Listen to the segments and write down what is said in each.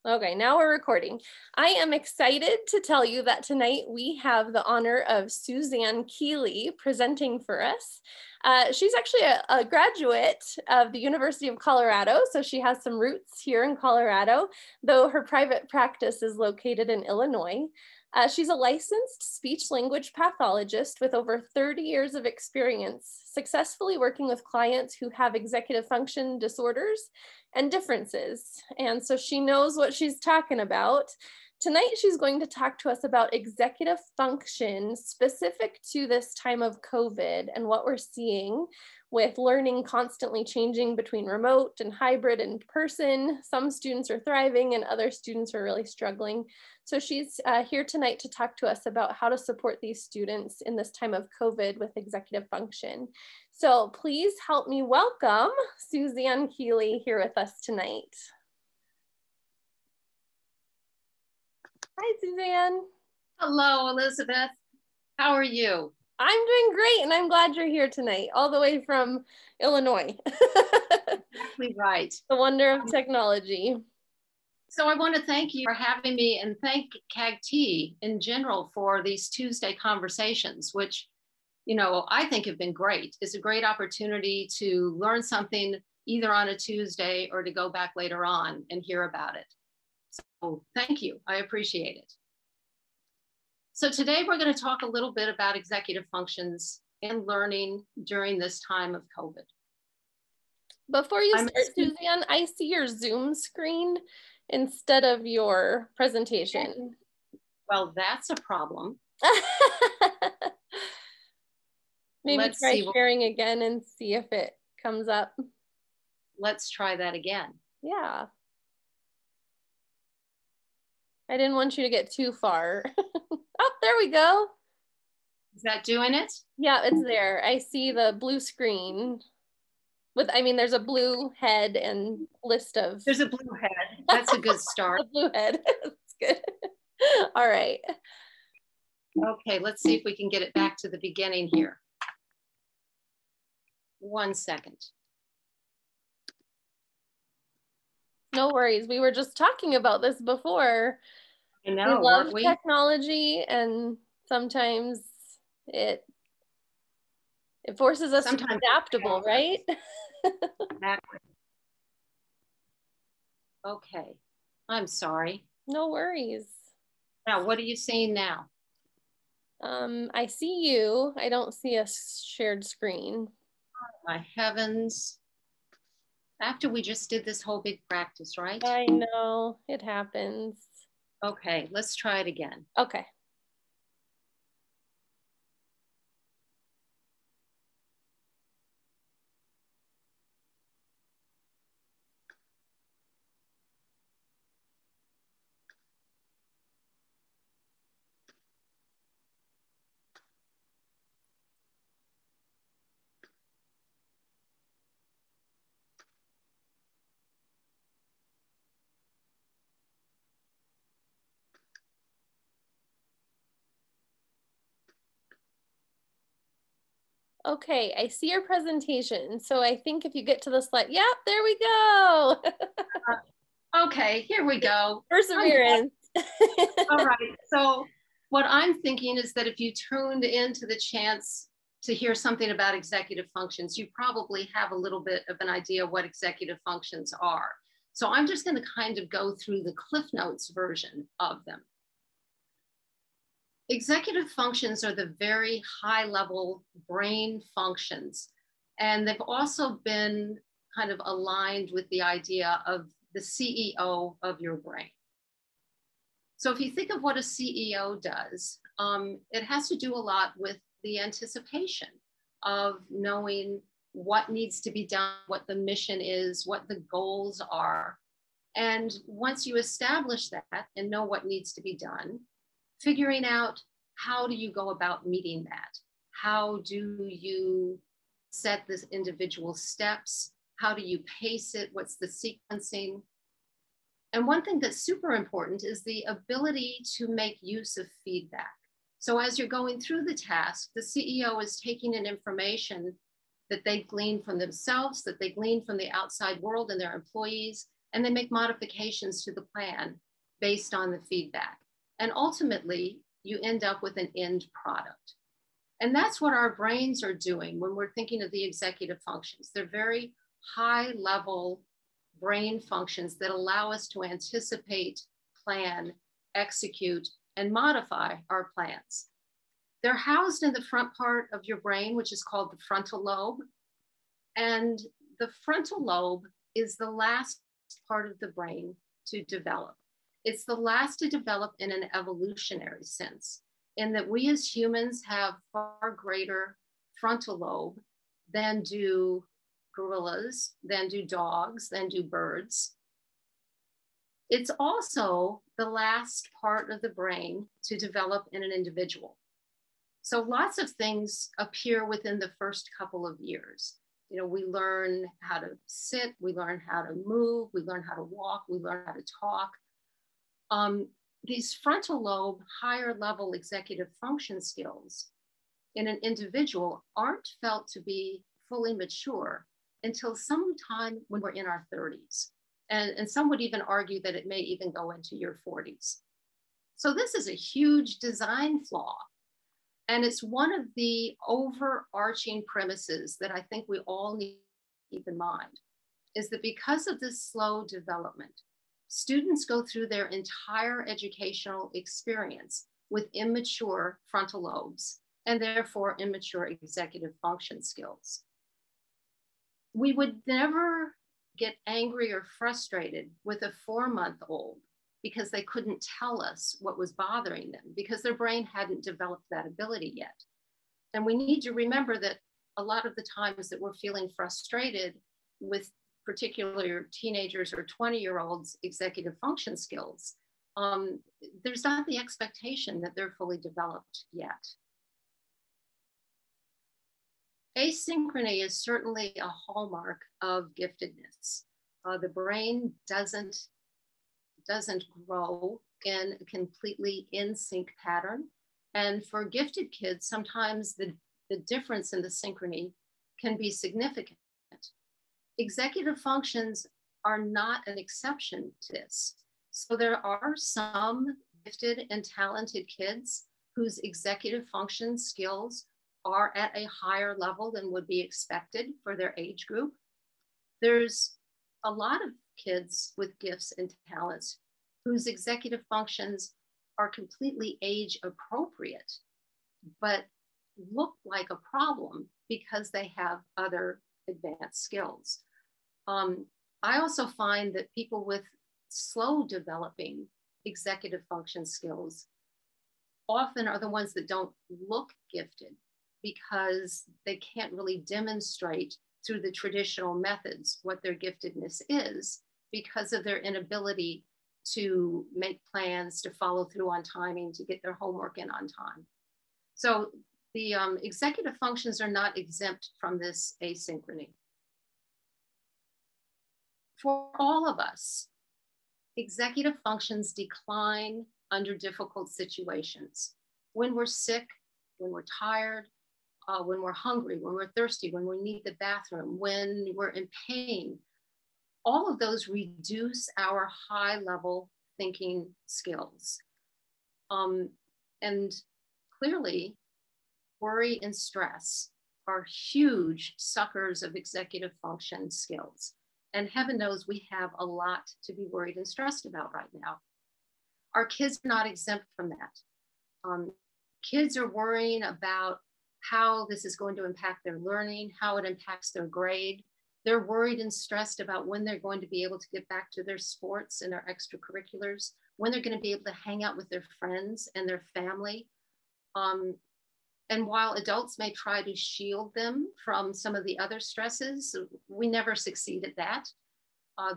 Okay, now we're recording. I am excited to tell you that tonight we have the honor of Susanne Keeley presenting for us. She's actually a graduate of the University of Colorado, so she has some roots here in Colorado, though her private practice is located in Illinois. She's a licensed speech-language pathologist with over 30 years of experience successfully working with clients who have executive function disorders and differences. And so she knows what she's talking about. Tonight, she's going to talk to us about executive function specific to this time of COVID and what we're seeing with learning constantly changing between remote and hybrid and person. Some students are thriving and other students are really struggling. So she's here tonight to talk to us about how to support these students in this time of COVID with executive function. So please help me welcome Susanne Keeley here with us tonight. Hi, Susanne. Hello, Elizabeth. How are you? I'm doing great, and I'm glad you're here tonight, all the way from Illinois. Exactly right. The wonder of technology. So I want to thank you for having me and thank CAGT in general for these Tuesday conversations, which, you know, I think have been great. It's a great opportunity to learn something either on a Tuesday or to go back later on and hear about it. So thank you. I appreciate it. So today we're going to talk a little bit about executive functions and learning during this time of COVID. Before you start, Susanne, I see your Zoom screen instead of your presentation. Well, that's a problem. Maybe try sharing again and see if it comes up. Let's try that again. Yeah. I didn't want you to get too far. Oh, there we go. Is that doing it? Yeah, it's there. I see the blue screen. There's a blue head and list of. There's a blue head. That's a good start. A blue head. That's good. All right. Okay, let's see if we can get it back to the beginning here. 1 second. No worries. We were just talking about this before. I know, we love technology, and sometimes it forces us to be adaptable, right? Exactly. Okay, I'm sorry. No worries. Now, what are you seeing now? I see you. I don't see a shared screen. Oh, my heavens. After we just did this whole big practice, right? I know, it happens. Okay, let's try it again. Okay. Okay, I see your presentation. So I think if you get to the slide, yep, there we go. Okay, here we go. Perseverance. All right, so what I'm thinking is that if you tuned into the chance to hear something about executive functions, you probably have a little bit of an idea what executive functions are. So I'm just going to kind of go through the Cliff Notes version of them. Executive functions are the very high level brain functions, and they've also been kind of aligned with the idea of the CEO of your brain. So if you think of what a CEO does, it has to do a lot with the anticipation of knowing what needs to be done, what the mission is, what the goals are. And once you establish that and know what needs to be done, figuring out how do you go about meeting that? How do you set this individual steps? How do you pace it? What's the sequencing? And one thing that's super important is the ability to make use of feedback. So as you're going through the task, the CEO is taking in information that they glean from themselves, that they glean from the outside world and their employees, and they make modifications to the plan based on the feedback. And ultimately, you end up with an end product. And that's what our brains are doing when we're thinking of the executive functions. They're very high level brain functions that allow us to anticipate, plan, execute, and modify our plans. They're housed in the front part of your brain, which is called the frontal lobe. And the frontal lobe is the last part of the brain to develop. It's the last to develop in an evolutionary sense, in that we as humans have far greater frontal lobe than do gorillas, than do dogs, than do birds. It's also the last part of the brain to develop in an individual. So lots of things appear within the first couple of years. You know, we learn how to sit, we learn how to move, we learn how to walk, we learn how to talk. These frontal lobe, higher level executive function skills in an individual aren't felt to be fully mature until sometime when we're in our 30s. And some would even argue that it may even go into your 40s. So this is a huge design flaw. And it's one of the overarching premises that I think we all need to keep in mind, is that because of this slow development, students go through their entire educational experience with immature frontal lobes and therefore immature executive function skills. We would never get angry or frustrated with a 4-month-old because they couldn't tell us what was bothering them, because their brain hadn't developed that ability yet. And we need to remember that a lot of the times that we're feeling frustrated with particularly teenagers or 20-year-olds executive function skills, there's not the expectation that they're fully developed yet. Asynchrony is certainly a hallmark of giftedness. The brain doesn't grow in a completely in sync pattern. And for gifted kids, sometimes the difference in the synchrony can be significant. Executive functions are not an exception to this. So there are some gifted and talented kids whose executive function skills are at a higher level than would be expected for their age group. There's a lot of kids with gifts and talents whose executive functions are completely age appropriate, but look like a problem because they have other advanced skills. I also find that people with slow developing executive function skills often are the ones that don't look gifted because they can't really demonstrate through the traditional methods what their giftedness is because of their inability to make plans, to follow through on timing, to get their homework in on time. So the executive functions are not exempt from this asynchrony. For all of us, executive functions decline under difficult situations. When we're sick, when we're tired, when we're hungry, when we're thirsty, when we need the bathroom, when we're in pain, all of those reduce our high level thinking skills. And clearly, worry and stress are huge suckers of executive function skills. And heaven knows we have a lot to be worried and stressed about right now. Our kids are not exempt from that. Kids are worrying about how this is going to impact their learning, how it impacts their grade. They're worried and stressed about when they're going to be able to get back to their sports and their extracurriculars, when they're going to be able to hang out with their friends and their family. And while adults may try to shield them from some of the other stresses, we never succeed at that.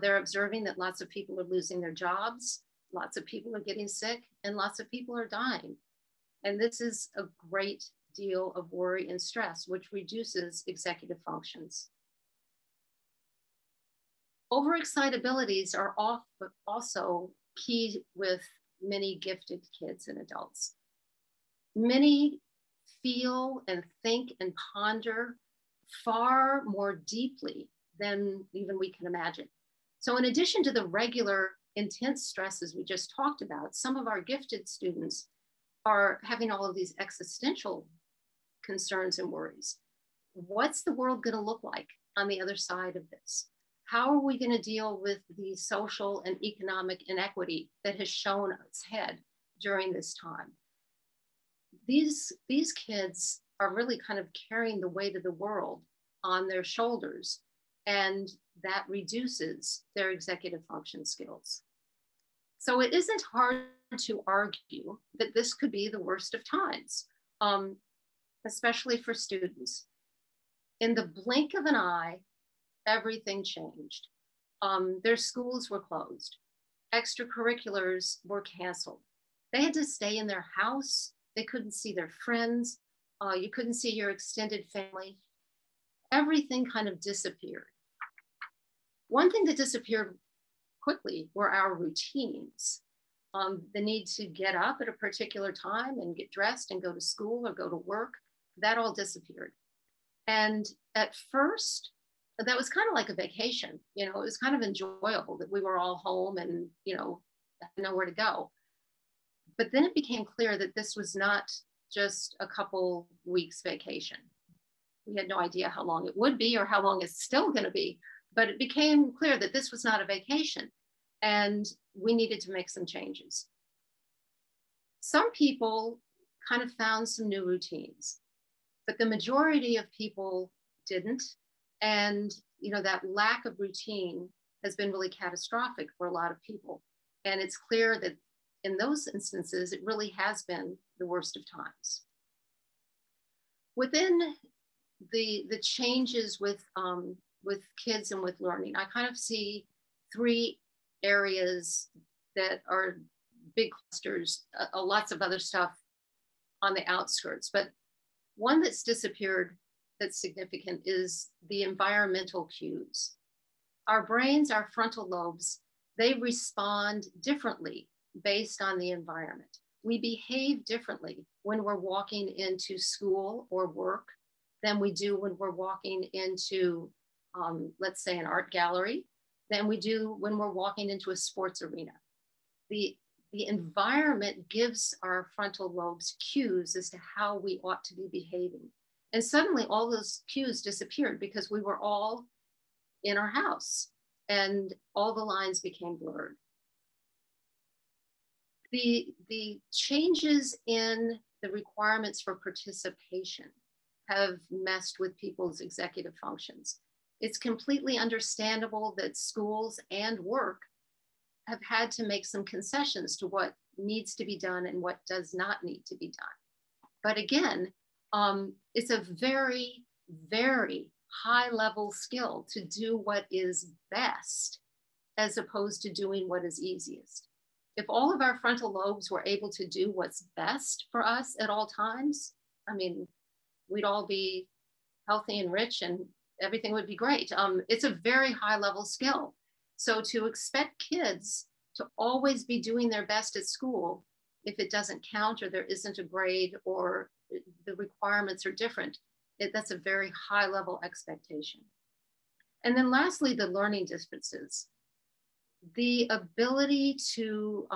They're observing that lots of people are losing their jobs, lots of people are getting sick, and lots of people are dying. And this is a great deal of worry and stress, which reduces executive functions. Overexcitabilities are also key with many gifted kids and adults. Many feel and think and ponder far more deeply than even we can imagine. So in addition to the regular intense stresses we just talked about, some of our gifted students are having all of these existential concerns and worries. What's the world going to look like on the other side of this? How are we going to deal with the social and economic inequity that has shown its head during this time? These kids are really kind of carrying the weight of the world on their shoulders, and that reduces their executive function skills. So it isn't hard to argue that this could be the worst of times, especially for students. In the blink of an eye, everything changed. Their schools were closed. Extracurriculars were canceled. They had to stay in their house. They couldn't see their friends. You couldn't see your extended family. Everything kind of disappeared. One thing that disappeared quickly were our routines. The need to get up at a particular time and get dressed and go to school or go to work, that all disappeared. And at first, that was kind of like a vacation. You know, it was kind of enjoyable that we were all home and, you know, had nowhere to go. But then it became clear that this was not just a couple weeks vacation. We had no idea how long it would be or how long it's still going to be, but it became clear that this was not a vacation and we needed to make some changes. Some people kind of found some new routines, but the majority of people didn't. And, you know, that lack of routine has been really catastrophic for a lot of people. And it's clear that in those instances, it really has been the worst of times. Within the changes with kids and with learning, I kind of see three areas that are big clusters, lots of other stuff on the outskirts, but one that's disappeared that's significant is the environmental cues. Our brains, our frontal lobes, they respond differently based on the environment. We behave differently when we're walking into school or work than we do when we're walking into, let's say, an art gallery, than we do when we're walking into a sports arena. The environment gives our frontal lobes cues as to how we ought to be behaving. And suddenly all those cues disappeared because we were all in our house and all the lines became blurred. The changes in the requirements for participation have messed with people's executive functions. It's completely understandable that schools and work have had to make some concessions to what needs to be done and what does not need to be done. But again, it's a very, very high level skill to do what is best as opposed to doing what is easiest. If all of our frontal lobes were able to do what's best for us at all times, I mean, we'd all be healthy and rich and everything would be great. It's a very high level skill. So to expect kids to always be doing their best at school, if it doesn't count or there isn't a grade or the requirements are different, that's a very high level expectation. And then lastly, the learning differences. The ability to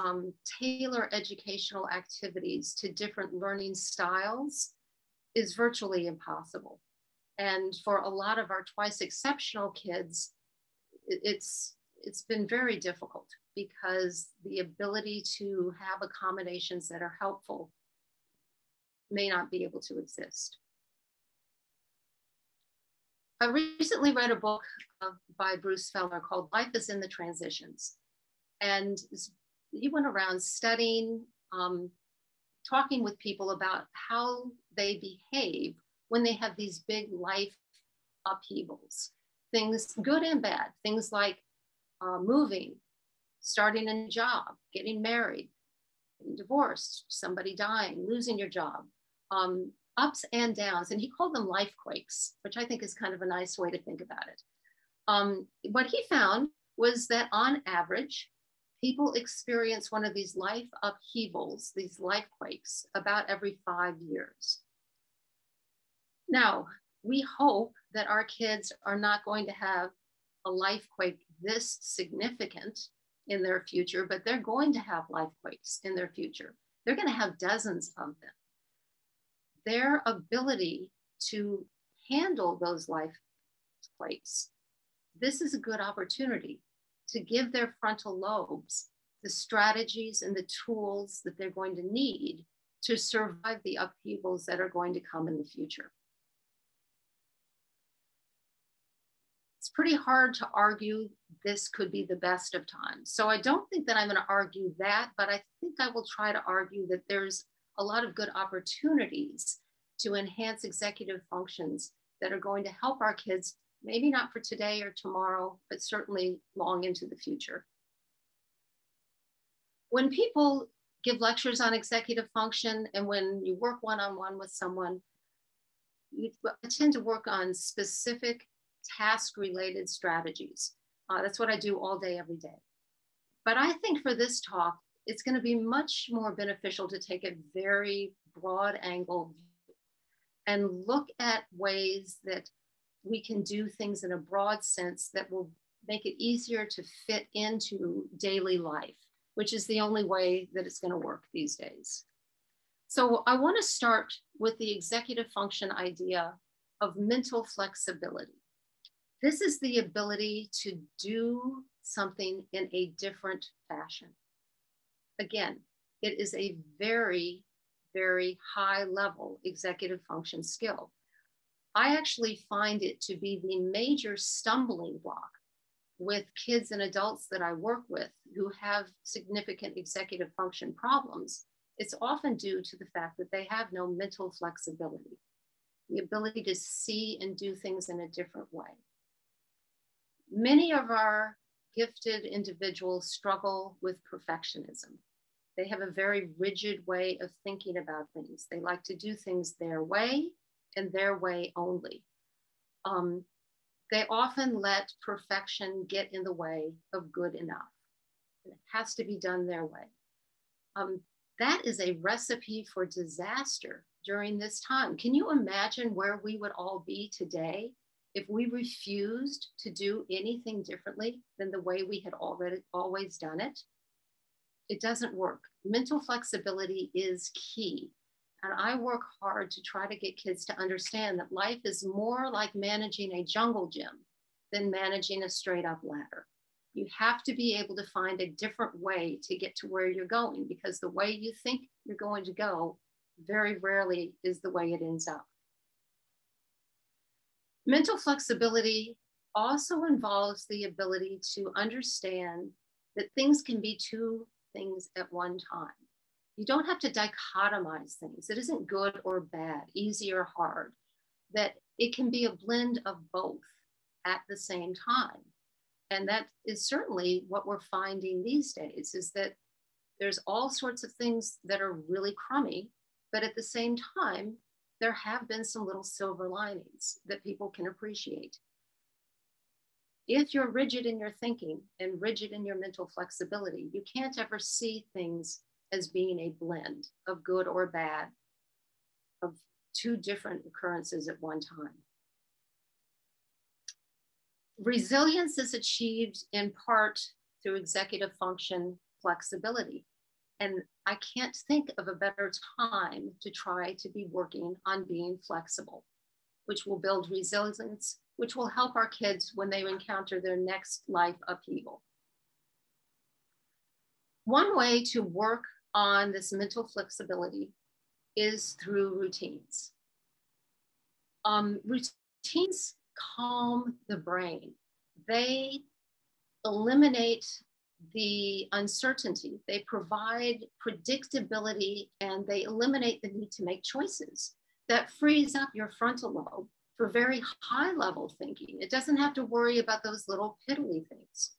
tailor educational activities to different learning styles is virtually impossible. And for a lot of our twice exceptional kids, it's been very difficult because the ability to have accommodations that are helpful may not be able to exist. I recently read a book by Bruce Fellner called Life is in the Transitions. And he went around studying, talking with people about how they behave when they have these big life upheavals, things good and bad, things like moving, starting a new job, getting married, getting divorced, somebody dying, losing your job, ups and downs. And he called them life quakes, which I think is kind of a nice way to think about it. What he found was that on average, people experience one of these life upheavals, these life quakes, about every 5 years. Now, we hope that our kids are not going to have a life quake this significant in their future, but they're going to have life quakes in their future. They're going to have dozens of them. Their ability to handle those life quakes, this is a good opportunity to give their frontal lobes the strategies and the tools that they're going to need to survive the upheavals that are going to come in the future. It's pretty hard to argue this could be the best of times. So I don't think that I'm going to argue that, but I think I will try to argue that there's a lot of good opportunities to enhance executive functions that are going to help our kids, maybe not for today or tomorrow, but certainly long into the future. When people give lectures on executive function and when you work one-on-one with someone, you tend to work on specific task-related strategies. That's what I do all day, every day. But I think for this talk, it's going to be much more beneficial to take a very broad angle view and look at ways that we can do things in a broad sense that will make it easier to fit into daily life, which is the only way that it's going to work these days. So I want to start with the executive function idea of mental flexibility. This is the ability to do something in a different fashion. Again, it is a very, very high level executive function skill. I actually find it to be the major stumbling block with kids and adults that I work with who have significant executive function problems. It's often due to the fact that they have no mental flexibility, the ability to see and do things in a different way. Many of our gifted individuals struggle with perfectionism. They have a very rigid way of thinking about things. They like to do things their way and their way only. They often let perfection get in the way of good enough. It has to be done their way. That is a recipe for disaster during this time. Can you imagine where we would all be today if we refused to do anything differently than the way we had always done it? It doesn't work. Mental flexibility is key. And I work hard to try to get kids to understand that life is more like managing a jungle gym than managing a straight up ladder. You have to be able to find a different way to get to where you're going, because the way you think you're going to go very rarely is the way it ends up. Mental flexibility also involves the ability to understand that things can be two things at one time. You don't have to dichotomize things. It isn't good or bad, easy or hard, that it can be a blend of both at the same time. And that is certainly what we're finding these days, is that there's all sorts of things that are really crummy, but at the same time, there have been some little silver linings that people can appreciate. If you're rigid in your thinking and rigid in your mental flexibility, you can't ever see things as being a blend of good or bad, of two different occurrences at one time. Resilience is achieved in part through executive function flexibility. And I can't think of a better time to try to be working on being flexible, which will build resilience, which will help our kids when they encounter their next life upheaval. One way to work on this mental flexibility is through routines. Routines calm the brain. They eliminate the uncertainty. They provide predictability, and they eliminate the need to make choices. That frees up your frontal lobe for very high level thinking. It doesn't have to worry about those little piddly things.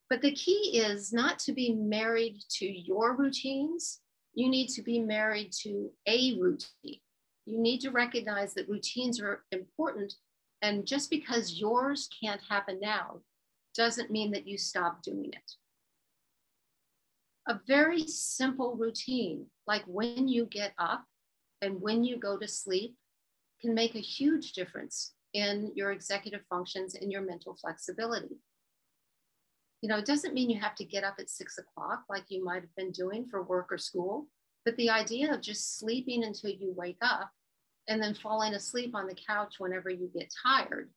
But the key is not to be married to your routines. You need to be married to a routine. You need to recognize that routines are important, and just because yours can't happen now doesn't mean that you stop doing it. A very simple routine, like when you get up and when you go to sleep, can make a huge difference in your executive functions and your mental flexibility. You know, it doesn't mean you have to get up at 6 o'clock like you might have been doing for work or school, but the idea of just sleeping until you wake up and then falling asleep on the couch whenever you get tired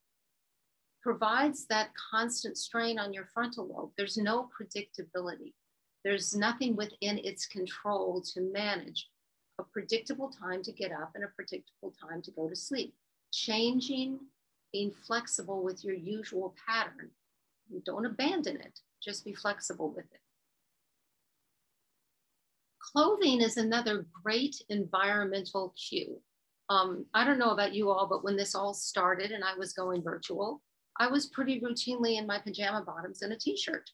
provides that constant strain on your frontal lobe. There's no predictability. There's nothing within its control to manage a predictable time to get up and a predictable time to go to sleep. Changing, being flexible with your usual pattern. Don't abandon it, just be flexible with it. Clothing is another great environmental cue. I don't know about you all, but when this all started and I was going virtual, I was pretty routinely in my pajama bottoms and a t-shirt.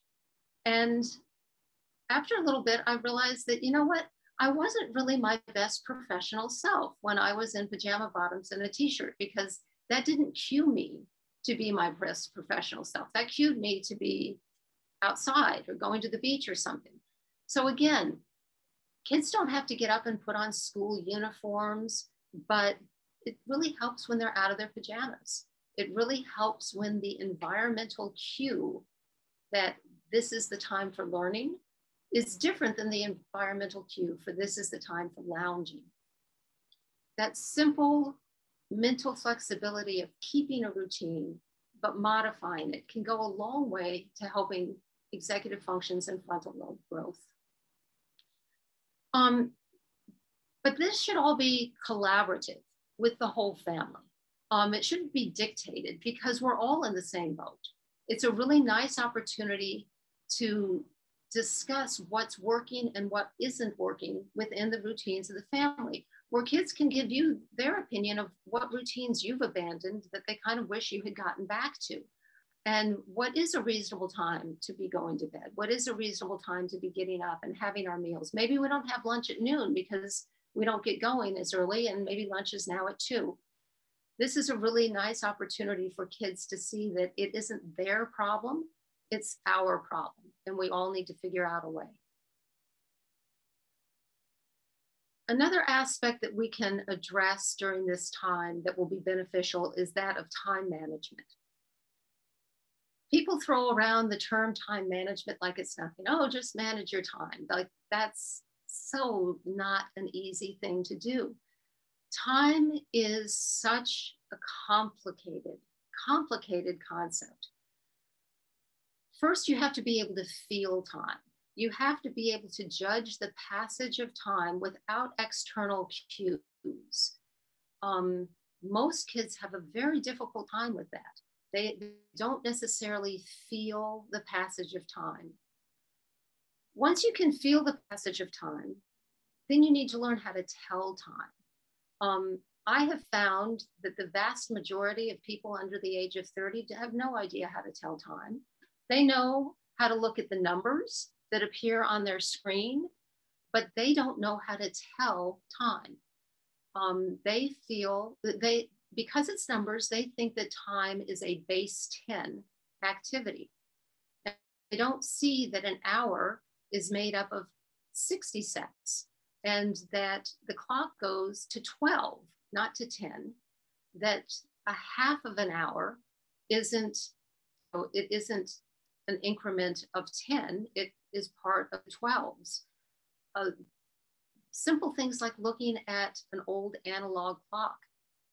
And after a little bit, I realized that, you know what? I wasn't really my best professional self when I was in pajama bottoms and a t-shirt, because that didn't cue me to be my best professional self. That cued me to be outside or going to the beach or something. So again, kids don't have to get up and put on school uniforms, but it really helps when they're out of their pajamas. It really helps when the environmental cue that this is the time for learning is different than the environmental cue for this is the time for lounging. That simple mental flexibility of keeping a routine, but modifying it can go a long way to helping executive functions and frontal lobe growth. But this should all be collaborative with the whole family. It shouldn't be dictated because we're all in the same boat. It's a really nice opportunity to discuss what's working and what isn't working within the routines of the family, where kids can give you their opinion of what routines you've abandoned that they kind of wish you had gotten back to. And what is a reasonable time to be going to bed? What is a reasonable time to be getting up and having our meals? Maybe we don't have lunch at noon because we don't get going as early, and maybe lunch is now at 2. This is a really nice opportunity for kids to see that it isn't their problem, it's our problem, and we all need to figure out a way. Another aspect that we can address during this time that will be beneficial is that of time management. People throw around the term time management like it's nothing. Oh, just manage your time. Like, that's so not an easy thing to do. Time is such a complicated concept. First, you have to be able to feel time. You have to be able to judge the passage of time without external cues. Most kids have a very difficult time with that. They don't necessarily feel the passage of time. Once you can feel the passage of time, then you need to learn how to tell time. I have found that the vast majority of people under the age of 30 have no idea how to tell time. They know how to look at the numbers that appear on their screen, but they don't know how to tell time. They feel that because it's numbers, they think that time is a base 10 activity. They don't see that an hour is made up of 60 seconds and that the clock goes to 12, not to 10, that a half of an hour isn't an increment of 10, it is part of 12s. Simple things like looking at an old analog clock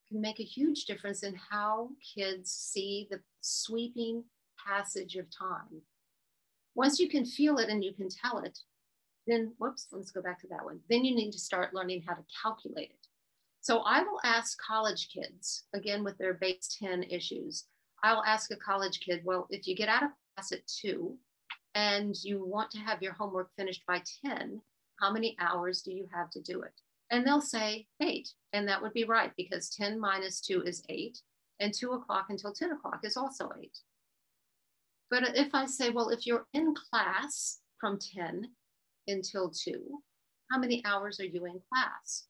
can make a huge difference in how kids see the sweeping passage of time. Once you can feel it and you can tell it, then, whoops, let's go back to that one. Then you need to start learning how to calculate it. So I will ask college kids, again, with their base 10 issues, I'll ask a college kid, well, if you get out of class at 2 and you want to have your homework finished by 10, how many hours do you have to do it? And they'll say 8, and that would be right because 10 minus 2 is 8, and 2 o'clock until 10 o'clock is also 8. But if I say, well, if you're in class from 10 until 2, how many hours are you in class?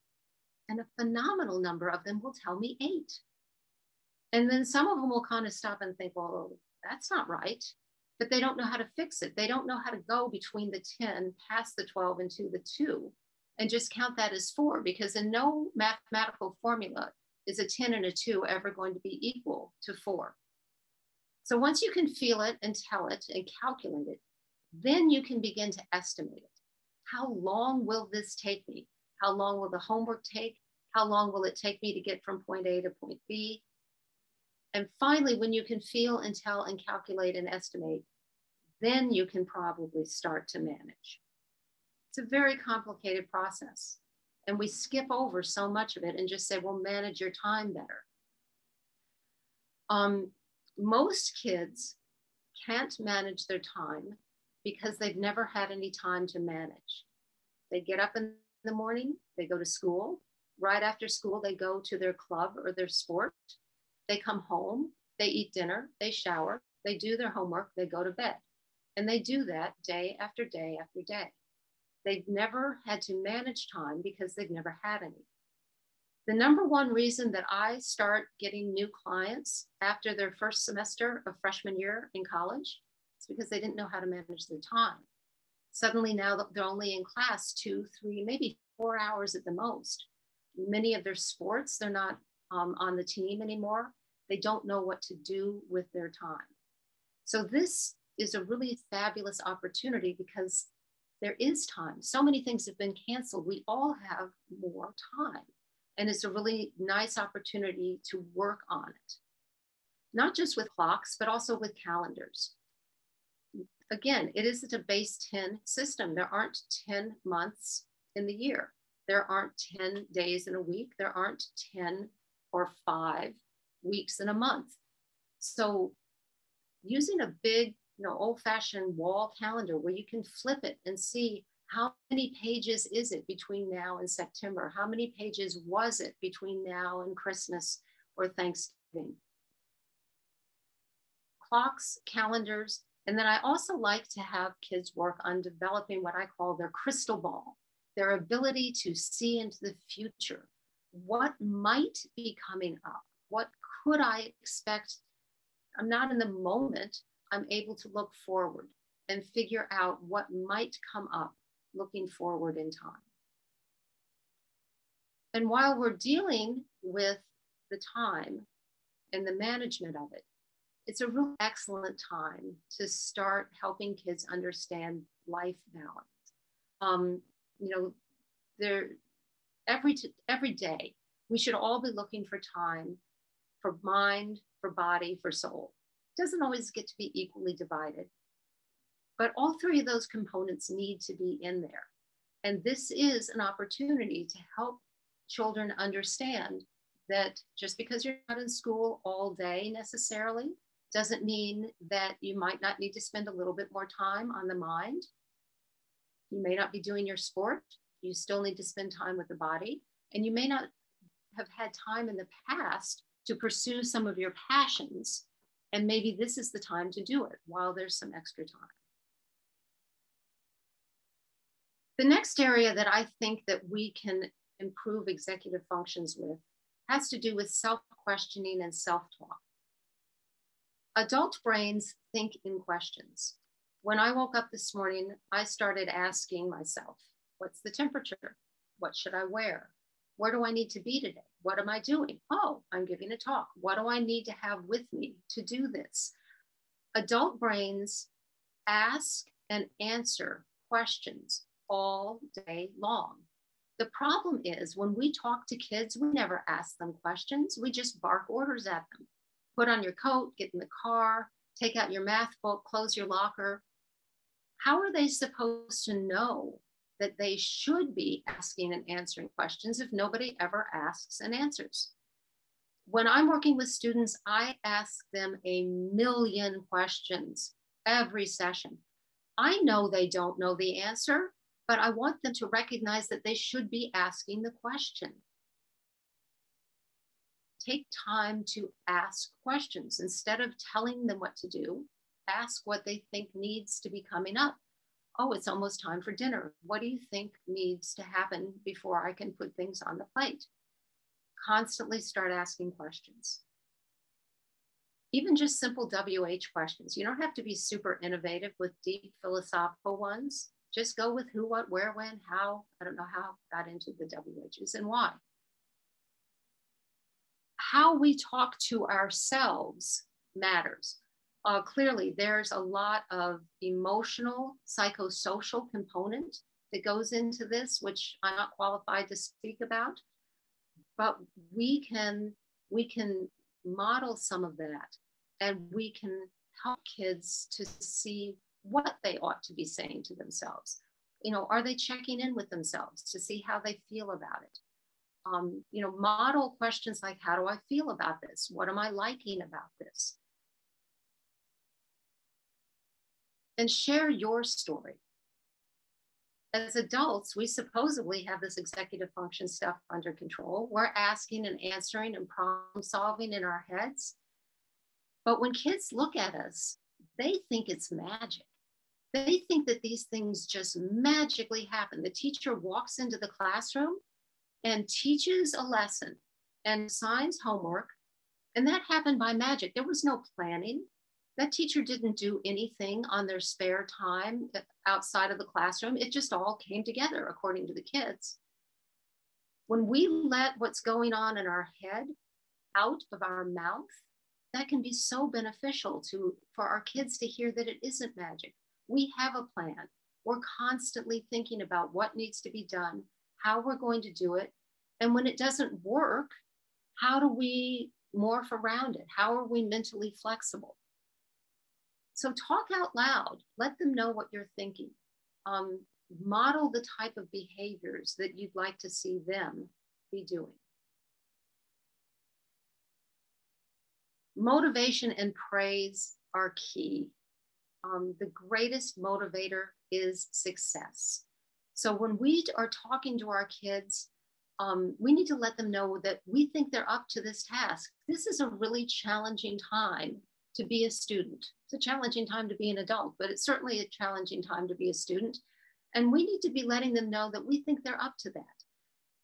And a phenomenal number of them will tell me 8. And then some of them will kind of stop and think, well, that's not right. But they don't know how to fix it. They don't know how to go between the 10 past the 12 into the 2 and just count that as 4, because in no mathematical formula is a 10 and a 2 ever going to be equal to 4? So once you can feel it and tell it and calculate it, then you can begin to estimate it. How long will this take me? How long will the homework take? How long will it take me to get from point A to point B? And finally, when you can feel and tell and calculate and estimate, then you can probably start to manage. It's a very complicated process. And we skip over so much of it and just say, well, manage your time better. Most kids can't manage their time because they've never had any time to manage. They get up in the morning, they go to school. Right after school, they go to their club or their sport. They come home, they eat dinner, they shower, they do their homework, they go to bed. And they do that day after day after day. They've never had to manage time because they've never had any. The number one reason that I start getting new clients after their first semester of freshman year in college is because they didn't know how to manage their time. Suddenly now they're only in class 2, 3, maybe 4 hours at the most. Many of their sports, they're not on the team anymore. They don't know what to do with their time. So this is a really fabulous opportunity because there is time. So many things have been canceled. We all have more time. And it's a really nice opportunity to work on it. Not just with clocks, but also with calendars. Again, it isn't a base 10 system. There aren't 10 months in the year. There aren't 10 days in a week. There aren't 10 or 5 weeks in a month. So using a big, old-fashioned wall calendar where you can flip it and see how many pages is it between now and September? How many pages was it between now and Christmas or Thanksgiving? Clocks, calendars, and then I also like to have kids work on developing what I call their crystal ball, their ability to see into the future. What might be coming up? What could I expect? I'm not in the moment. I'm able to look forward and figure out what might come up looking forward in time. And while we're dealing with the time and the management of it, it's a really excellent time to start helping kids understand life balance. Every day, we should all be looking for time for mind, for body, for soul. It doesn't always get to be equally divided, but all three of those components need to be in there. And this is an opportunity to help children understand that just because you're not in school all day necessarily doesn't mean that you might not need to spend a little bit more time on the mind. You may not be doing your sport. You still need to spend time with the body. And you may not have had time in the past to pursue some of your passions. And maybe this is the time to do it while there's some extra time. The next area that I think that we can improve executive functions with has to do with self-questioning and self-talk. Adult brains think in questions. When I woke up this morning, I started asking myself, what's the temperature? What should I wear? Where do I need to be today? What am I doing? Oh, I'm giving a talk. What do I need to have with me to do this? Adult brains ask and answer questions all day long. The problem is when we talk to kids, we never ask them questions. We just bark orders at them. Put on your coat, get in the car, take out your math book, close your locker. How are they supposed to know that they should be asking and answering questions if nobody ever asks and answers? When I'm working with students, I ask them a million questions every session. I know they don't know the answer, but I want them to recognize that they should be asking the question. Take time to ask questions. Instead of telling them what to do, ask what they think needs to be coming up. Oh, it's almost time for dinner. What do you think needs to happen before I can put things on the plate? Constantly start asking questions. Even just simple WH questions. You don't have to be super innovative with deep philosophical ones. Just go with who, what, where, when, how. I don't know how I got into the WHs and why. how we talk to ourselves matters. Clearly, there's a lot of emotional, psychosocial component that goes into this, which I'm not qualified to speak about, but we can model some of that, and we can help kids to see what they ought to be saying to themselves. You know, are they checking in with themselves to see how they feel about it? You know, model questions like, how do I feel about this? What am I liking about this? And share your story. As adults, we supposedly have this executive function stuff under control. We're asking and answering and problem solving in our heads. But when kids look at us, they think it's magic. They think that these things just magically happen. The teacher walks into the classroom and teaches a lesson and assigns homework, and that happened by magic. There was no planning. That teacher didn't do anything on their spare time outside of the classroom. It just all came together according to the kids. When we let what's going on in our head out of our mouth, that can be so beneficial for our kids to hear that it isn't magic. We have a plan. We're constantly thinking about what needs to be done, how we're going to do it. And when it doesn't work, how do we morph around it? How are we mentally flexible? So talk out loud, let them know what you're thinking. Model the type of behaviors that you'd like to see them be doing. Motivation and praise are key. The greatest motivator is success. So when we are talking to our kids, we need to let them know that we think they're up to this task. This is a really challenging time to be a student. It's a challenging time to be an adult, but it's certainly a challenging time to be a student. And we need to be letting them know that we think they're up to that.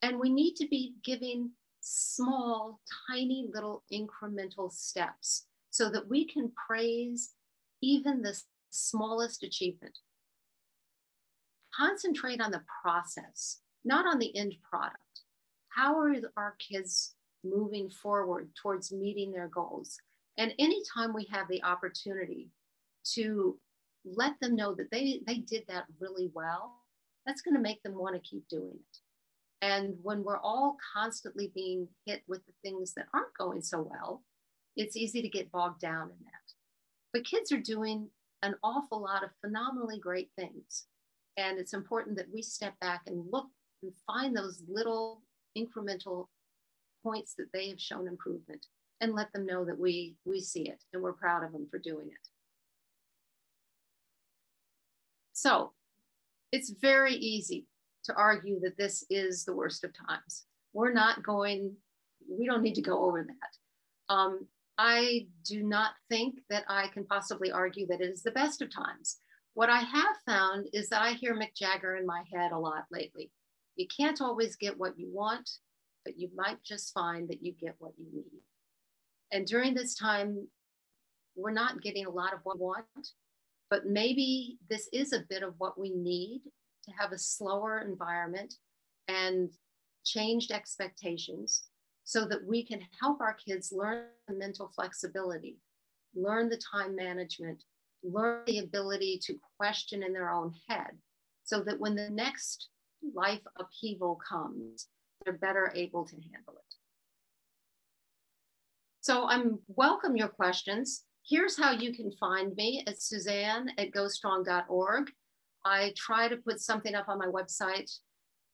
And we need to be giving small, tiny little incremental steps so that we can praise even the smallest achievement. Concentrate on the process, not on the end product. How are our kids moving forward towards meeting their goals? And anytime we have the opportunity to let them know that they did that really well, that's going to make them want to keep doing it. And when we're all constantly being hit with the things that aren't going so well, it's easy to get bogged down in that. But kids are doing an awful lot of phenomenally great things. And it's important that we step back and look and find those little incremental points that they have shown improvement and let them know that we see it and we're proud of them for doing it. So it's very easy to argue that this is the worst of times. We don't need to go over that. I do not think that I can possibly argue that it is the best of times. What I have found is that I hear Mick Jagger in my head a lot lately. You can't always get what you want, but you might just find that you get what you need. And during this time, we're not getting a lot of what we want, but maybe this is a bit of what we need to have a slower environment and changed expectations so that we can help our kids learn mental flexibility, learn the time management, learn the ability to question in their own head so that when the next life upheaval comes, they're better able to handle it. So I'm welcome your questions. Here's how you can find me at Susanne@gostrong.org. I try to put something up on my website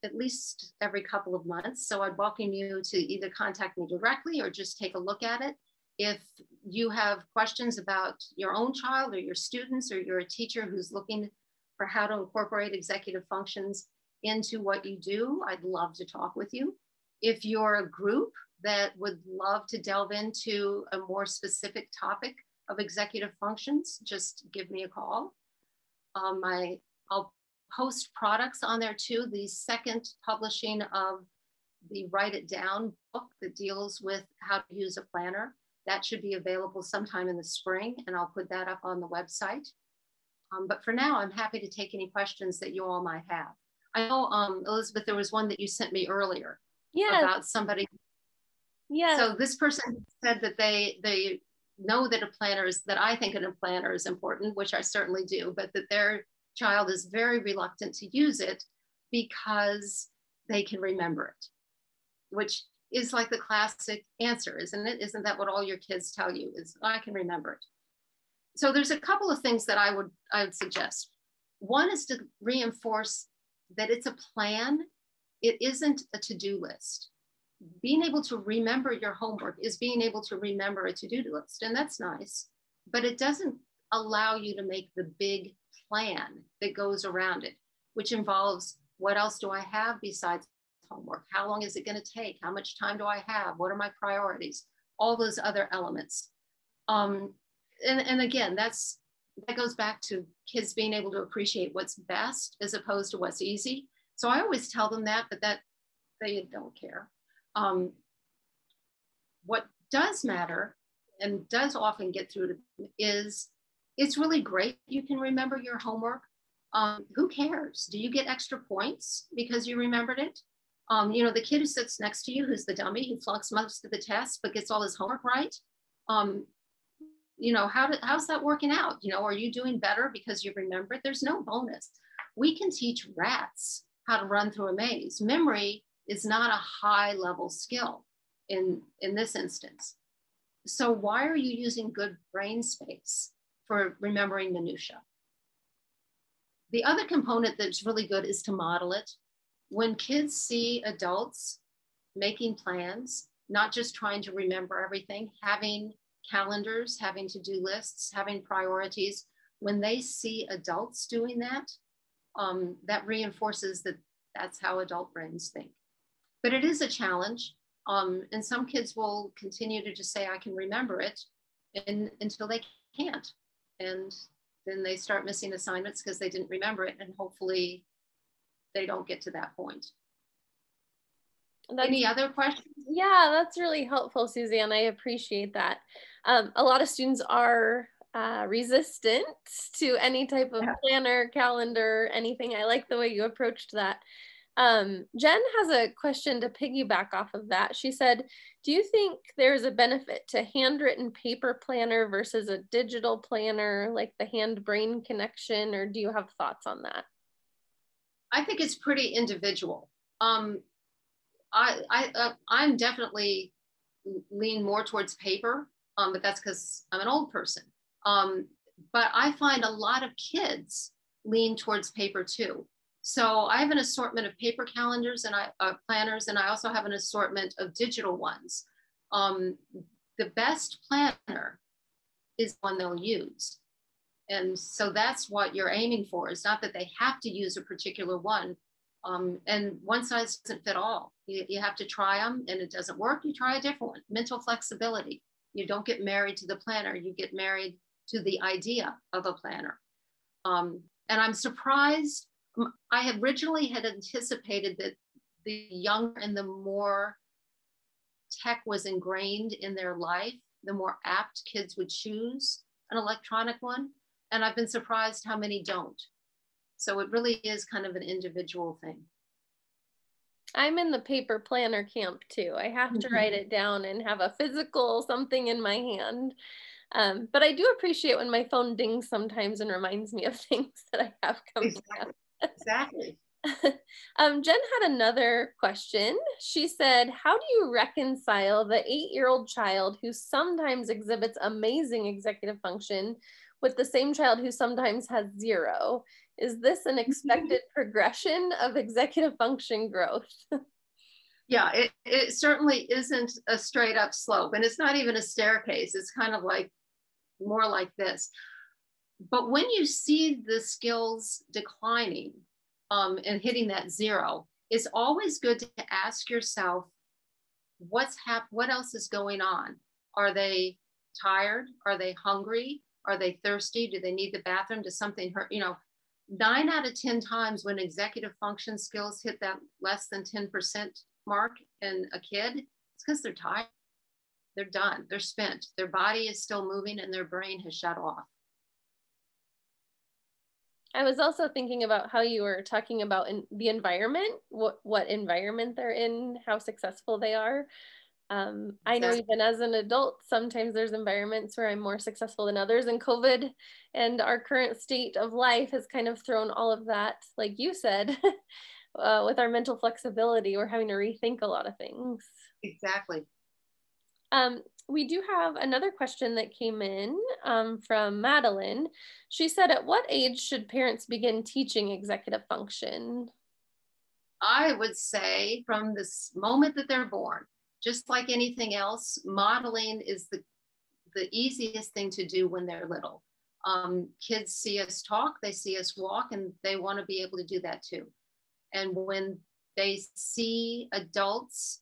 at least every couple of months. So I'd welcome you to either contact me directly or just take a look at it. If you have questions about your own child or your students, or you're a teacher who's looking for how to incorporate executive functions into what you do, I'd love to talk with you. If you're a group that would love to delve into a more specific topic of executive functions, just give me a call. I'll post products on there too. The second publishing of the Write It Down book that deals with how to use a planner, that should be available sometime in the spring, and I'll put that up on the website. But for now, I'm happy to take any questions that you all might have. I know, Elizabeth, there was one that you sent me earlier about somebody. Yes. So this person said that they know that that I think a planner is important, which I certainly do, but that their child is very reluctant to use it because they can remember it, which is like the classic answer, isn't it? Isn't that what all your kids tell you is, I can remember it? So there's a couple of things that I would suggest. One is to reinforce that it's a plan. It isn't a to-do list. Being able to remember your homework is being able to remember a to-do list, and that's nice, but it doesn't allow you to make the big plan that goes around it, which involves, what else do I have besides homework? How long is it going to take? How much time do I have? What are my priorities? All those other elements. And again, that goes back to kids being able to appreciate what's best as opposed to what's easy. So I always tell them that, but that they don't care. What does matter and does often get through to them is, it's really great you can remember your homework. Who cares? Do you get extra points because you remembered it? You know, the kid who sits next to you, who's the dummy, who flunks most of the tests but gets all his homework right. You know, how's that working out? You know, are you doing better because you remember it? There's no bonus. We can teach rats how to run through a maze. Memory is not a high level skill in this instance. So why are you using good brain space for remembering minutia? The other component that's really good is to model it. When kids see adults making plans, not just trying to remember everything, having calendars, having to-do lists, having priorities, when they see adults doing that, that reinforces that that's how adult brains think. But it is a challenge. And some kids will continue to just say, I can remember it, until they can't. And then they start missing assignments because they didn't remember it. And hopefully they don't get to that point. Any other questions? Yeah, that's really helpful, Susanne. I appreciate that. A lot of students are resistant to any type of planner, calendar, anything. I like the way you approached that. Jen has a question to piggyback off of that. She said, do you think there's a benefit to handwritten paper planner versus a digital planner, like the hand-brain connection, or do you have thoughts on that? I think it's pretty individual. I'm definitely lean more towards paper, but that's because I'm an old person. But I find a lot of kids lean towards paper too. So I have an assortment of paper calendars and planners, and I also have an assortment of digital ones. The best planner is one they'll use. And so that's what you're aiming for. It's not that they have to use a particular one. And one size doesn't fit all. You have to try them, and it doesn't work, you try a different one. Mental flexibility. You don't get married to the planner, you get married to the idea of a planner. And I'm surprised. I originally had anticipated that the younger and the more tech was ingrained in their life, the more apt kids would choose an electronic one. And I've been surprised how many don't. So it really is kind of an individual thing. I'm in the paper planner camp too. I have to write it down and have a physical something in my hand. But I do appreciate when my phone dings sometimes and reminds me of things that I have coming up. Exactly. Jen had another question. She said, how do you reconcile the 8-year-old child who sometimes exhibits amazing executive function with the same child who sometimes has 0? Is this an expected progression of executive function growth? Yeah, it certainly isn't a straight up slope, and it's not even a staircase. It's kind of like more like this. But when you see the skills declining and hitting that 0, it's always good to ask yourself, what else is going on? Are they tired? Are they hungry? Are they thirsty? Do they need the bathroom? Does something hurt? You know, 9 out of 10 times when executive function skills hit that less than 10% mark in a kid, it's because they're tired. They're done. They're spent. Their body is still moving and their brain has shut off. I was also thinking about how you were talking about the environment, what environment they're in, how successful they are. I know even as an adult, sometimes there's environments where I'm more successful than others, and COVID and our current state of life has kind of thrown all of that, like you said, with our mental flexibility, we're having to rethink a lot of things. Exactly. We do have another question that came in from Madeline. She said, at what age should parents begin teaching executive function? I would say from this moment that they're born. Just like anything else, modeling is the easiest thing to do when they're little. Kids see us talk, they see us walk, and they want to be able to do that too. And when they see adults,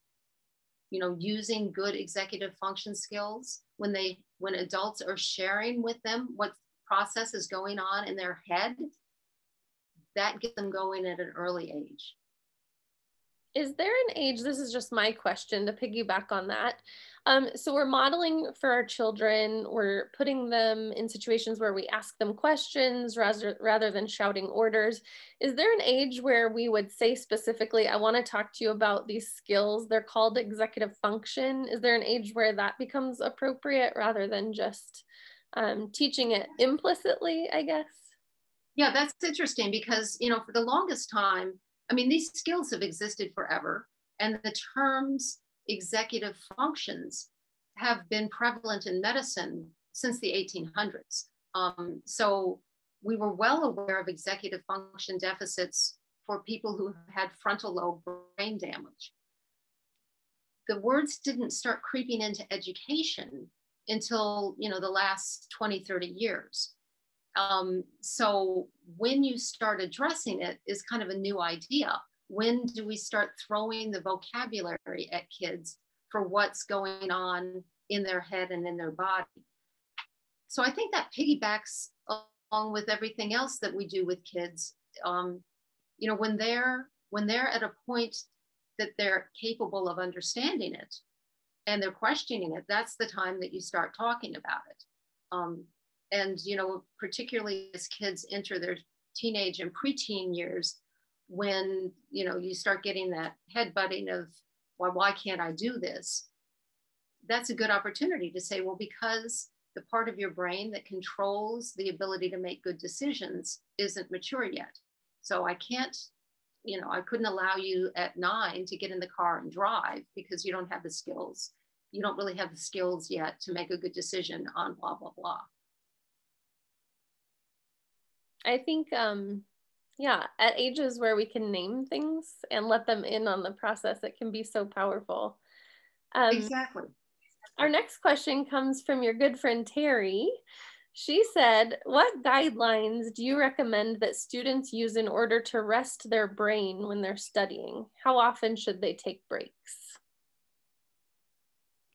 using good executive function skills, when adults are sharing with them what process is going on in their head, that gets them going at an early age. Is there an age, this is just my question to piggyback on that. So we're modeling for our children, we're putting them in situations where we ask them questions rather than shouting orders. Is there an age where we would say specifically, I want to talk to you about these skills, they're called executive function? Is there an age where that becomes appropriate rather than just teaching it implicitly, I guess? Yeah, that's interesting because, for the longest time, these skills have existed forever, and the terms executive functions have been prevalent in medicine since the 1800s. So we were well aware of executive function deficits for people who had frontal lobe brain damage. The words didn't start creeping into education until, the last 20, 30 years. So when you start addressing it is kind of a new idea. When do we start throwing the vocabulary at kids for what's going on in their head and in their body? So I think that piggybacks along with everything else that we do with kids. When they're at a point that they're capable of understanding it and they're questioning it, that's the time that you start talking about it. And, particularly as kids enter their teenage and preteen years, when, you start getting that headbutting of, well, why can't I do this? That's a good opportunity to say, well, because the part of your brain that controls the ability to make good decisions isn't mature yet. So I can't, I couldn't allow you at 9 to get in the car and drive because you don't have the skills. You don't really have the skills yet to make a good decision on blah, blah, blah. I think, yeah, at ages where we can name things and let them in on the process, it can be so powerful. Exactly. Our next question comes from your good friend, Terry. She said, what guidelines do you recommend that students use in order to rest their brain when they're studying? How often should they take breaks?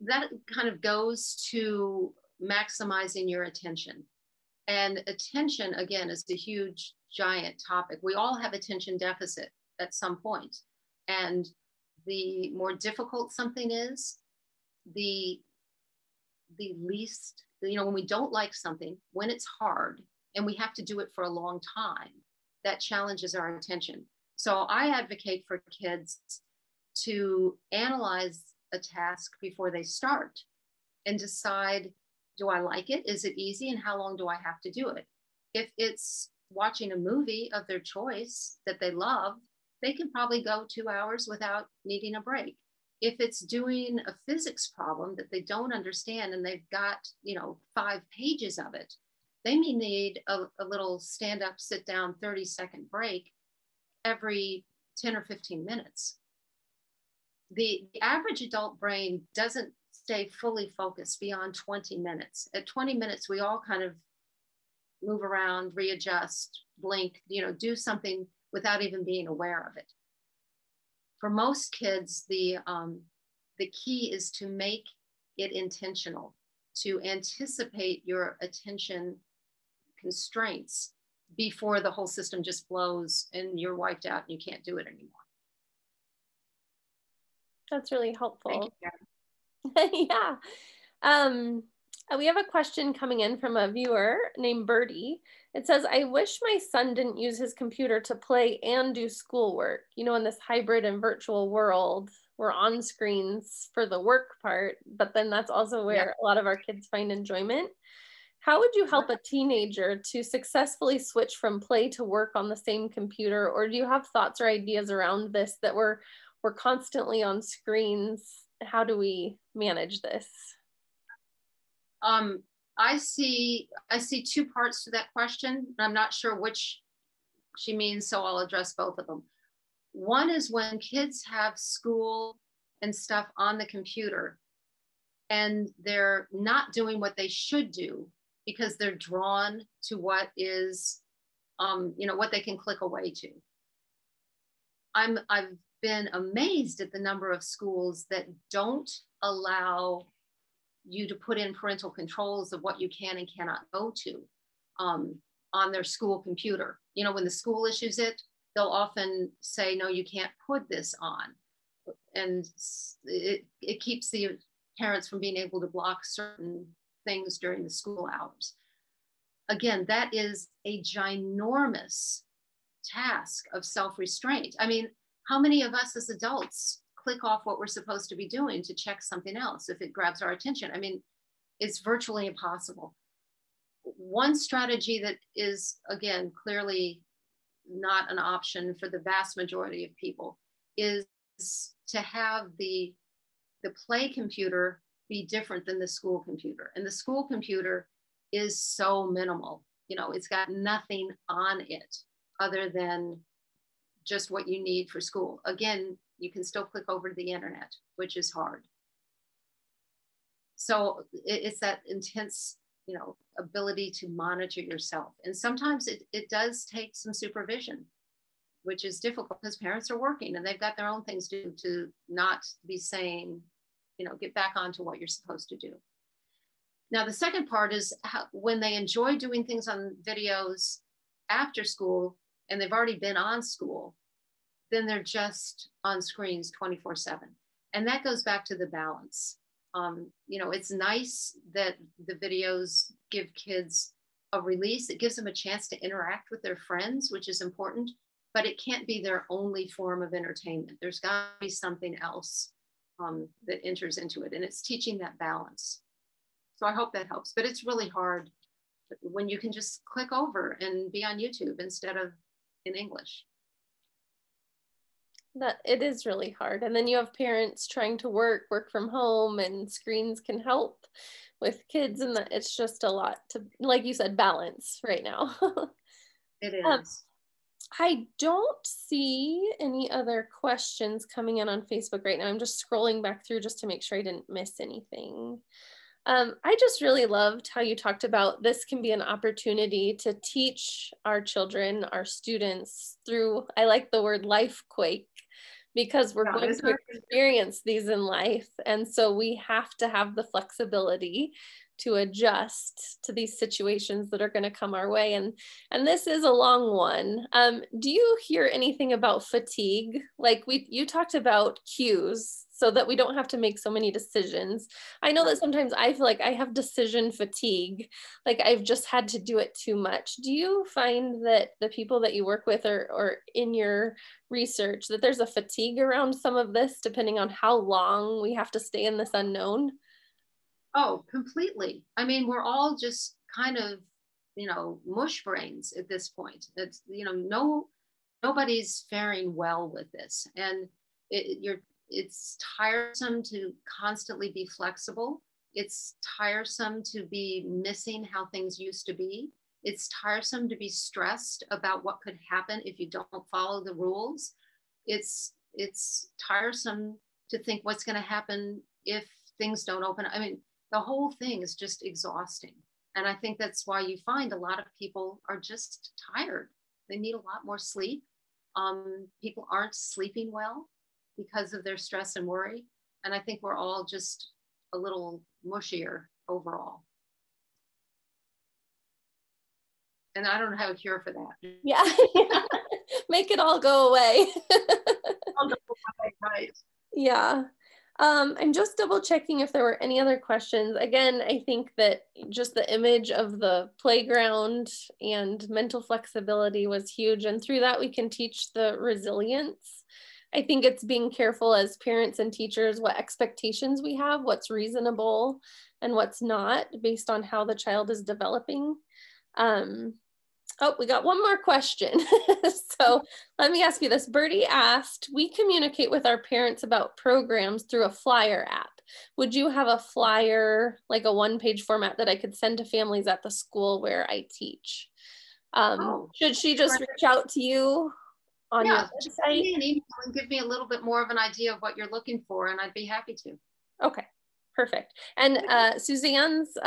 That kind of goes to maximizing your attention. And attention, again, is a huge, giant topic. We all have attention deficit at some point. And the more difficult something is, the least, when we don't like something, when it's hard and we have to do it for a long time, that challenges our attention. So I advocate for kids to analyze a task before they start and decide, do I like it? Is it easy? And how long do I have to do it? If it's watching a movie of their choice that they love, they can probably go 2 hours without needing a break. If it's doing a physics problem that they don't understand and they've got, 5 pages of it, they may need a little stand up, sit down, 30-second break every 10 or 15 minutes. The average adult brain doesn't stay fully focused beyond 20 minutes. At 20 minutes, we all kind of move around, readjust, blink, do something without even being aware of it. For most kids, the key is to make it intentional, to anticipate your attention constraints before the whole system just blows and you're wiped out and you can't do it anymore. That's really helpful. Thank you, Karen. Yeah. We have a question coming in from a viewer named Birdie. It says, I wish my son didn't use his computer to play and do schoolwork, in this hybrid and virtual world. we're on screens for the work part, but then that's also where a lot of our kids find enjoyment. How would you help a teenager to successfully switch from play to work on the same computer? Or do you have thoughts or ideas around this, that we're constantly on screens? How do we manage this? I see two parts to that question. I'm not sure which she means, so I'll address both of them. One is when kids have school and stuff on the computer and they're not doing what they should do because they're drawn to what is, what they can click away to. I've been amazed at the number of schools that don't allow you to put in parental controls of what you can and cannot go to on their school computer. When the school issues it, they'll often say, no, you can't put this on. And it keeps the parents from being able to block certain things during the school hours. Again, that is a ginormous task of self-restraint. I mean, how many of us as adults click off what we're supposed to be doing to check something else if it grabs our attention? I mean, it's virtually impossible. One strategy that is, again, clearly not an option for the vast majority of people is to have the play computer be different than the school computer. And the school computer is so minimal. It's got nothing on it other than just what you need for school. Again, you can still click over to the internet, which is hard. So it's that intense, ability to monitor yourself. And sometimes it does take some supervision, which is difficult because parents are working and they've got their own things to do, to not be saying, get back onto what you're supposed to do. Now, the second part is when they enjoy doing things on videos after school and they've already been on school, then they're just on screens 24/7. And that goes back to the balance. It's nice that the videos give kids a release. It gives them a chance to interact with their friends, which is important, but it can't be their only form of entertainment. There's got to be something else that enters into it, and it's teaching that balance. So I hope that helps, but it's really hard when you can just click over and be on YouTube instead of in English. That it is really hard. And then you have parents trying to work from home, and screens can help with kids, and that it's just a lot to, like you said, balance right now. It is. I don't see any other questions coming in on Facebook right now. I'm just scrolling back through just to make sure I didn't miss anything. I just really loved how you talked about this can be an opportunity to teach our children, our students through, I like the word life quake, because we're going to experience these in life. And so we have to have the flexibility to adjust to these situations that are going to come our way. And this is a long one. Do you hear anything about fatigue? Like you talked about cues so that we don't have to make so many decisions. I know that sometimes I feel like I have decision fatigue, like I've just had to do it too much. Do you find that the people that you work with or in your research that there's a fatigue around some of this, depending on how long we have to stay in this unknown? Oh, completely. I mean, we're all just kind of, mush brains at this point. It's, nobody's faring well with this. And it's tiresome to constantly be flexible. It's tiresome to be missing how things used to be. It's tiresome to be stressed about what could happen if you don't follow the rules. It's tiresome to think what's going to happen if things don't open. I mean, the whole thing is just exhausting. And I think that's why you find a lot of people are just tired. They need a lot more sleep. People aren't sleeping well because of their stress and worry. And I think we're all just a little mushier overall. And I don't have a cure for that. Yeah. Make it all go away. Right. Yeah. I'm just double checking if there were any other questions. Again, I think that just the image of the playground and mental flexibility was huge. And through that, we can teach the resilience. I think it's being careful as parents and teachers what expectations we have, what's reasonable and what's not based on how the child is developing. Oh, we got one more question. So let me ask you this. Birdie asked, we communicate with our parents about programs through a flyer app. Would you have a flyer, like a one-page format that I could send to families at the school where I teach? Should she just reach out to you on your website? Send me an email and give me a little bit more of an idea of what you're looking for, and I'd be happy to. Okay. Perfect. And Suzanne's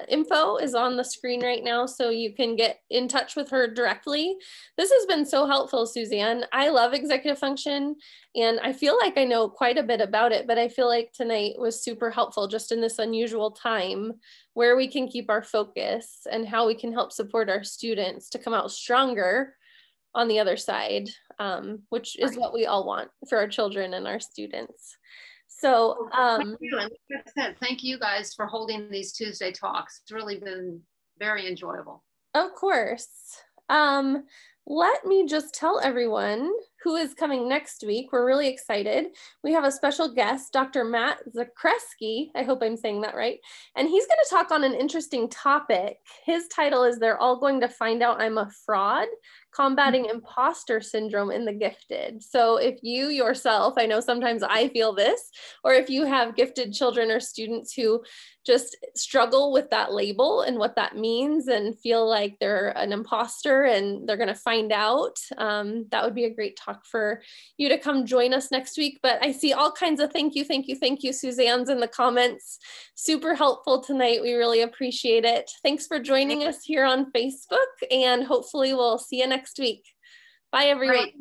info is on the screen right now, so you can get in touch with her directly. This has been so helpful, Suzanne. I love executive function, and I feel like I know quite a bit about it, but I feel like tonight was super helpful just in this unusual time where we can keep our focus and how we can help support our students to come out stronger on the other side, which is what we all want for our children and our students. So thank you. And like I said, thank you guys for holding these Tuesday talks. It's really been very enjoyable. Of course. Let me just tell everyone who is coming next week. We're really excited. We have a special guest, Dr. Matt Zakreski. I hope I'm saying that right. And he's going to talk on an interesting topic. His title is They're All Going to Find Out I'm a Fraud, Combating Imposter Syndrome in the Gifted. So if you yourself, I know sometimes I feel this, or if you have gifted children or students who just struggle with that label and what that means and feel like they're an imposter and they're going to find out, that would be a great talk for you to come join us next week. But I see all kinds of thank you, Suzanne's in the comments. Super helpful tonight. We really appreciate it. Thanks for joining us here on Facebook, and hopefully we'll see you next week. Bye, everyone. Great.